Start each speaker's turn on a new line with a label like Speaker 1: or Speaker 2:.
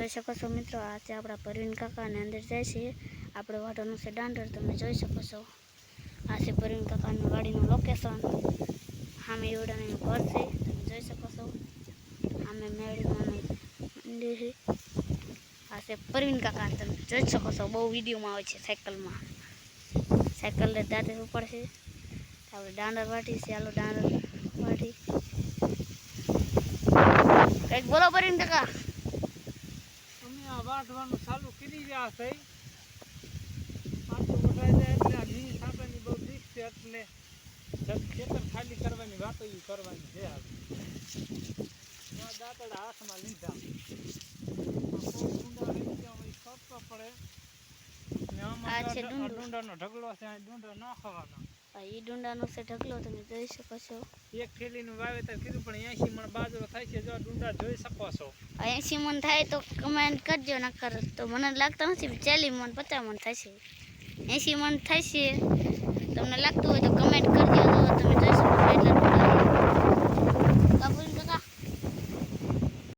Speaker 1: જોઈ શકો છો મિત્રો, આ છે આપણા પરવીન કાકાને અંદર જાય છે. આપણે વાઢવાનું છે દાંડર, તમે જોઈ શકો છો. આ છે પરવીન કાકાની વાડીનું લોકેશન. સામે એવડાનું ઘર છે, તમે જોઈ શકો છો. સામે મેળીમાં મંદિર છે. આ છે પરવીન કાકા, તમે જોઈ શકો છો. બહુ વિડીયોમાં આવે છે સાયકલમાં. સાયકલ દાંતે ઉપર છે. આપણે દાંડર વાટી છે. હાલો દાંડર વાટી કંઈક બોલો પરવીન કાકા.
Speaker 2: અમે આ વાઢવાનું ચાલુ કરી રહ્યા છે. પાછું વઢાઈ જાય એટલે આ ઘી છાંટાની બહુ રીત છે, એટલે ખેતર ખાલી કરવાની વાતો ઈ કરવાની છે. હાલ દાંતડા હાથમાં લીધા, ખપતો પડે ને. આમાં ડુંડાનો ઢગલો છે, ડુંડા ન ખાવાના.
Speaker 1: એ ડુંડાનો છે ઢગલો, તમે જોઈ શકો છો.
Speaker 2: એક થેલીનું વાવેતર કર્યું, પણ 80 મણ બાજરો થાય છે. જો ડુંડા જોઈ શકો છો.
Speaker 1: 80 મણ થાય તો કમેન્ટ કરજો, નકર તો મને લાગતા નથી 40 મણ 50 મણ થશે. 80 મણ થાય છે તમને લાગતું હોય તો